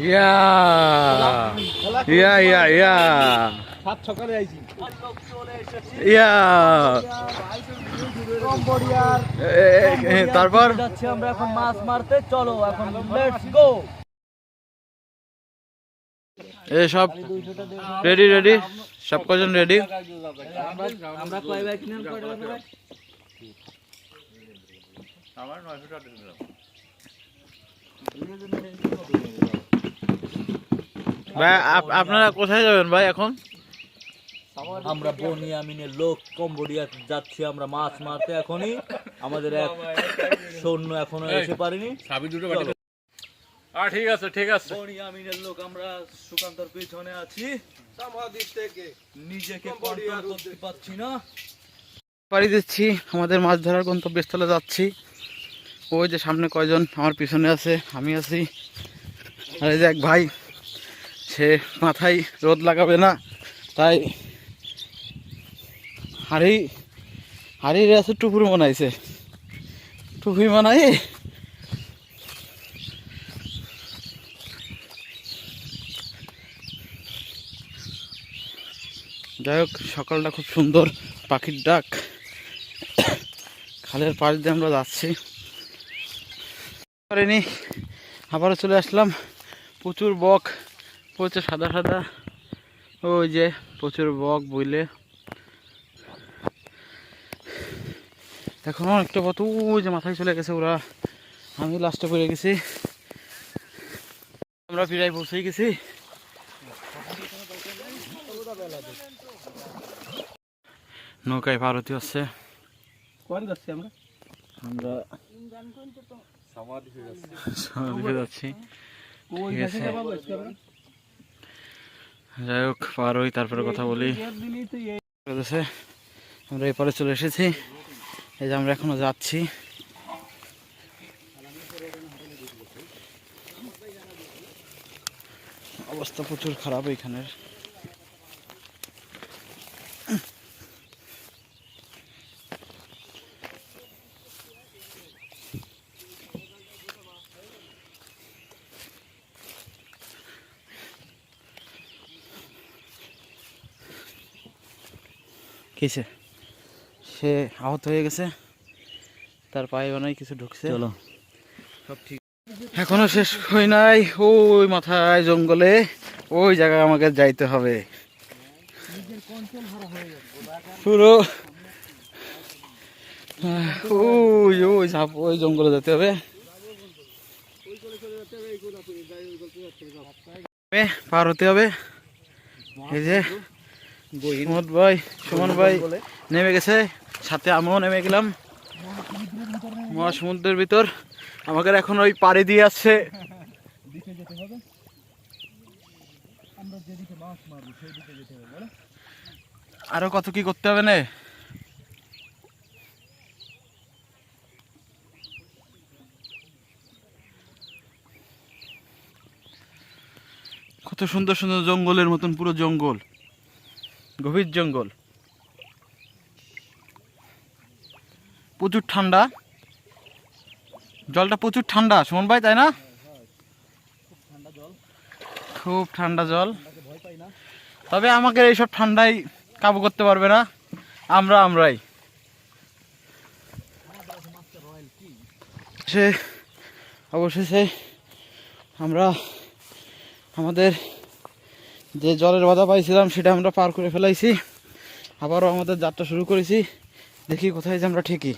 ইয়া ইয়া ইয়া ইয়া সাত সকালে আইছি ইয়া তারপর যাচ্ছি আমরা এখন মাছ মারতে। চলো এখন লেটস গো। এই সব রেডি রেডি, সব কজন রেডি। আমরা কয় ভাই কিনেন, কয় টাকা ভাই? আমার 900 টাকা দিলাম ভাই। আপনারা কোথায় যাবেন ভাই এখন? আমরা বনিয়ামিনের লোক কম্বোডিয়া যাচ্ছি আমরা মাছ মারতে। এখনই আমাদের এক সৈন্য এখনো এসে পারেনি। ঠিক আছে ঠিক আছে। বনিয়ামিনের লোক আমরা সুকান্তর পিছনে আছি। সমাধি থেকে নিজেকে কন্ট্রোল করতে পারছি না। পাড়ি দিচ্ছি, আমাদের মাছ ধরার গন্তব্যস্থলে যাচ্ছি। ওই যে সামনে কয়জন আমার পিছনে আছে, আমি আছি, আর এই যে এক ভাই, সে মাথায় রোদ লাগাবে না তাই হাড়ির আছে টুপুর বানাইছে, টুপি বানাই। যাই হোক, সকালটা খুব সুন্দর, পাখির ডাক, খালের পাশ দিয়ে আমরা যাচ্ছি। পারিনি, আবারও চলে আসলাম। প্রচুর বক পড়ছে, সাদা সাদা, ওই যে প্রচুর বক বইলে। এখন অনেকটা বত ওই যে মাথায় চলে গেছে ওরা, আমি লাস্টে পড়ে গেছি। আমরা প্রায় পৌঁছেই গেছি। নৌকায় পারতি হচ্ছে। আমরা সমাধিতে যাচ্ছি। ঠিক আছে, যাই হোক পার হই, তারপরে কথা বলি। আমরা এপারে চলে এসেছি, এই যে আমরা এখনো যাচ্ছি। অবস্থা প্রচুর খারাপ এইখানের। কিসে সে আহত হয়ে গেছে, তার পায়ে বানাই কিছু ঢুকছে। চলো সব ঠিক, এখনো শেষ হয় নাই। ওই মাথায় জঙ্গলে, ওই জায়গায় আমাকে যাইতে হবে পুরো। ওই ওই ঝাপ, ওই জঙ্গলে যেতে হবে, পার হতে হবে। এই যে সুমন ভাই নেমে গেছে, সাথে আমিও নেমে গেলাম মহাসমুদ্রের ভিতর। আমাকে এখন ওই পাড়ে দিয়ে আসছে। আরো কত কি করতে হবে না? কত সুন্দর সুন্দর জঙ্গলের মতন, পুরো জঙ্গল, গভীর জঙ্গল, প্রচুর ঠান্ডা জলটা, প্রচুর ঠান্ডা সুমন ভাই, তাই না? খুব ঠান্ডা জল। তবে আমাকে এইসব ঠান্ডায় কাবু করতে পারবে না, আমরাই। অবশেষে আমরা আমাদের যে জলের বাধা পাইছিলাম সেটা আমরা পার করে ফেলাইছি। আবারও আমাদের যাত্রা শুরু করেছি, দেখি কোথায় যে আমরা ঠিকই।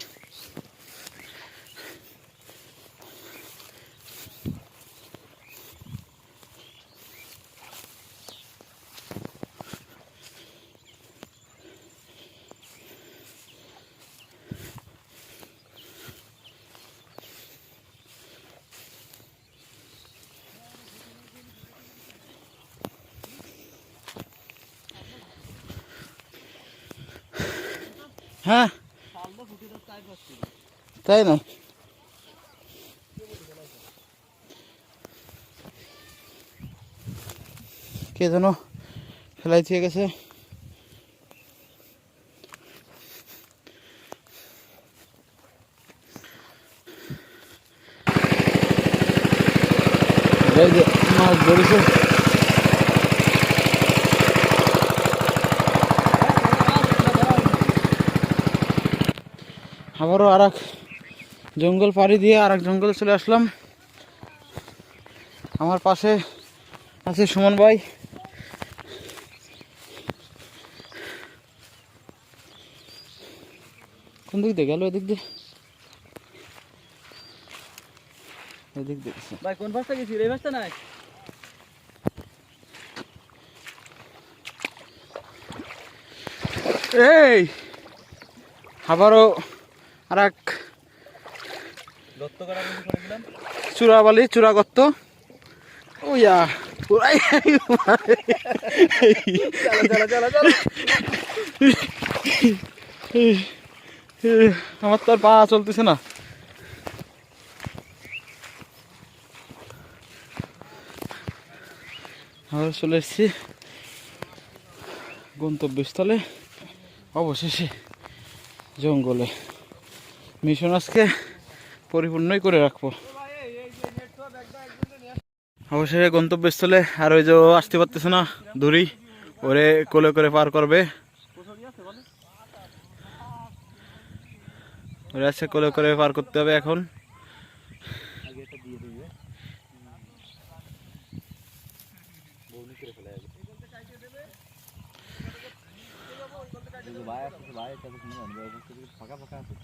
হ্যাঁ তাই না, কে যেন ফেলাই দিয়ে গেছে। যে মাছ ধরেছে। আবারও আর এক জঙ্গল পাড়ি দিয়ে আর এক জঙ্গলে চলে আসলাম। আমার পাশে আছে সুমন ভাই। কোন দিক দিয়ে গেল? এদিক দিয়ে, এদিক দিয়ে ভাই কোন ভাষা গেছি? এই ভাষা নাই। এই আবারও আর এক দত্ত করা বন্ধ করে দিলাম। চূড়াবালি, চূড়া গর্ত। ওইয়া পুরাই আমার তো আর পা চলতেছে না। আমরা চলে এসেছি গন্তব্যস্থলে, অবশেষে জঙ্গলে। মিশন আজকে পরিপূর্ণই করে রাখবো। অবশেষে গন্তব্যস্থলে। আর ওই যে আসতে পারতেছে না দূরি, ওরে কোলে করে পার করবে। ওরে আছে কোলে করে পার করতে হবে এখন। ফাঁকা ফাঁকা আছে।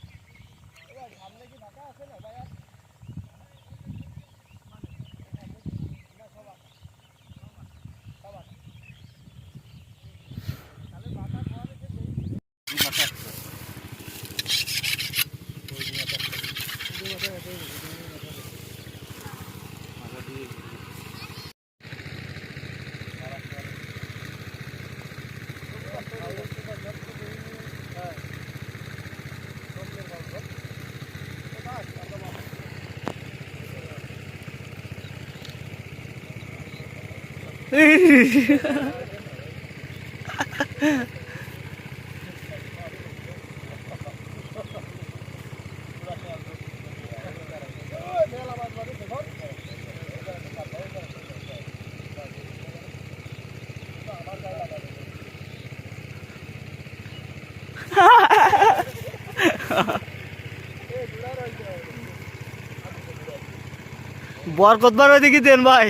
বরকত বার ওইদিকে দেন ভাই।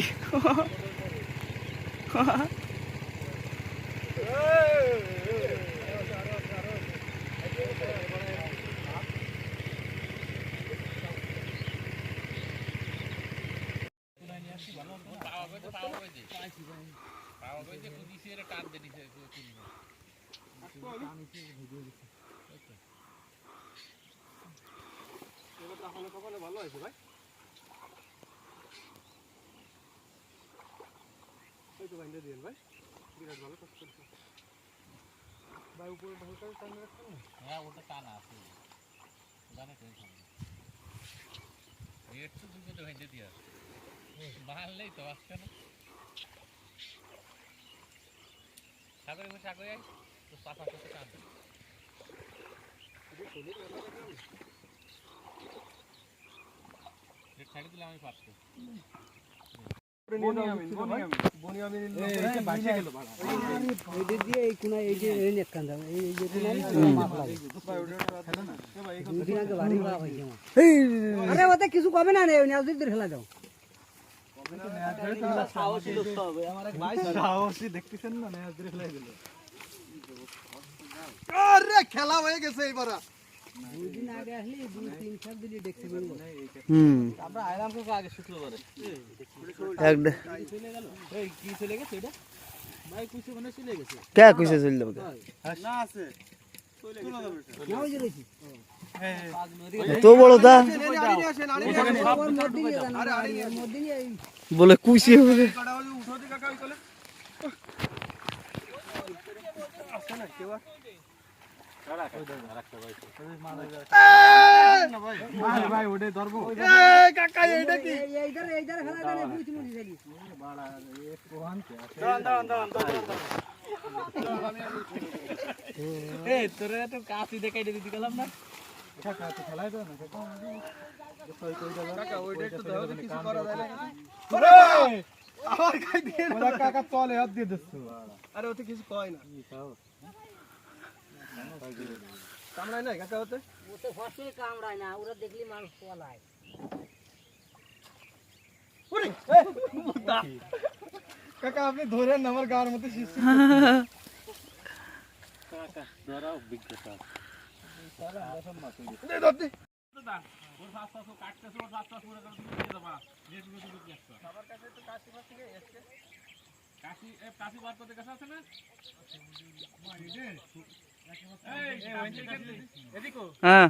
কিছু কবে না খেলা দাও। খেলা হয়ে গেছে এইবার। দুদিন আগে আসলে 2-3 দিলি দেখছি। আমরা আইলাম তো আগে শুক্রবারে। কি চলে গেছে এটা? ভাই কুইছে মানে চলে গেছে। কে কইছে চলে যাবে? না আছে। তো বড় দা বলে কুইছে বলে ভাই ওটা ধরবো। কাকা এইটা কি? এইটার খেলা জানে বুঝি মুড়ি জানি। এই তোরে তো কাছি দেখাই দিতে গেলাম না। খেলায় তো না। আরে ওতে কিছু কয় না কামড়ায় না কাকা ওতে ওতে ফসল কামড়ায় না, ওরা দেখলি মানুষ পলায়। কাকা আপনি ধরেন আমার গার মধ্যে শিশু হ্যাঁ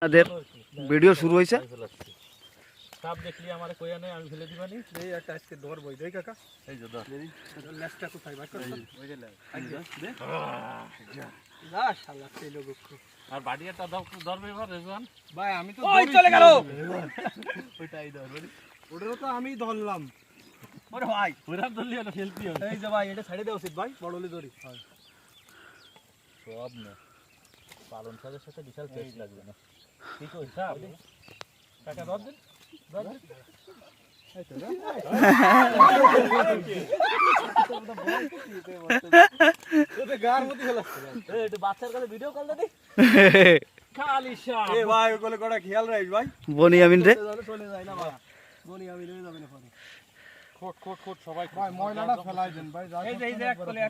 আমাদের ভিডিও শুরু হয়েছে। সাপ দেখলি আমার কইয়া নেই, আমি ফেলে দিবানি। এই একটা আজকে ধরবো দেই কাকা এই যে ধর লেজটা কোথায় বাই করছ ওই যে যা শালা সেই লোক আর বাড়িটা ধরবে এবার রেজওয়ান ভাই আমি তো ওই চলে গেল। ওইটাই ধরবে। ওটারও তো আমি ধরলাম ওরে ভাই ওরা ধরলি না ফেলতি হবে এই যে ভাই এটা ছাড়ে দেওয়া উচিত ভাই বড়লি ধরি সব না পালন শাকের সাথে বিশাল টেস্ট লাগবে না ঠিক ওই সাপ কাকা ধর দিন ধর দিন ওতে গার মধ্যে ফেলাচ্ছে এই একটু বাচ্চার কাছে ভিডিও কল দে খালি সাপ এ ভাই ওগুলো কটা খেয়াল রাখিস ভাই বনি আমিন রে চলে যায় না ভাই বনি আমি লয়ে যাবে না পরে খোট সবাই ভাই ময়লাটা ফেলাই দেন ভাই এই যে এক কোলে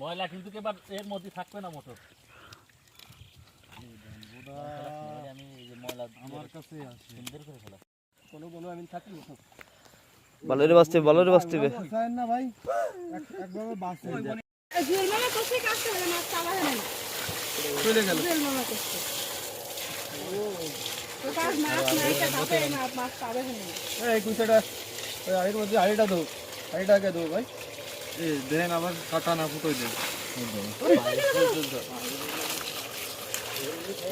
ময়লা কিন্তু এবার এর মধ্যে থাকবে না মোটর আমি এই যে ময়লা আমার কাছে আছে সুন্দর করে ফেলা কোনো আমি থাকি ভালোরে বাঁচতে ভালোরে বাঁচতে চাই না ভাই একভাবে বাঁচে জুয়েল মামা করছে কাজটা হলো মাছ চালা হয় না। চলে গেল জুয়েল মামা করছে। তো কাজ মাছ নাই তা তাতে মাছ পাবে না। এই কুইটাটা ওই আড়ির মধ্যে আড়িটা দাও আড়িটাকে দাও ভাই এই দেন আবার কাটা না ফুটোই দেন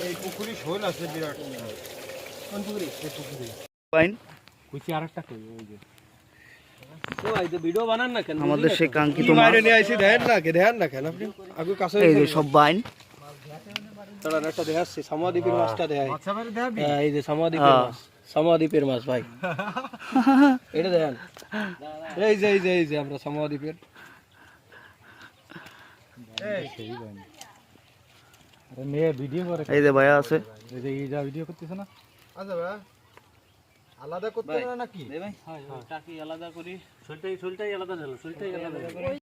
এই পুকুরি শোল আছে বিরাট কোন পুকুরি এই পুকুরি পাইন কুচি আরেকটা কই ওই যে তো ভাই তো ভিডিও বানান না কেন আমাদের সেই কাঙ্ক্ষিত মাছ। বাইরে নিয়ে আইছি দেখেন না কেন আপনি আগে কাছে এই যে সব বাইন তারা একটা দেখাচ্ছি সমাদ্বীপের মাছটা দেখাই হ্যাঁ, এই যে সমাদ্বীপের মাছ ভাই এটা দেখেন এই যে আমরা সমাদ্বীপের এই যে ভাইয়া আছে ভিডিও করতেছ না আচ্ছা ভাই আলাদা করতে না নাকি ভাই টাকি আলাদা করি শরীরটাই আলাদা দিল শরীরটাই আলাদা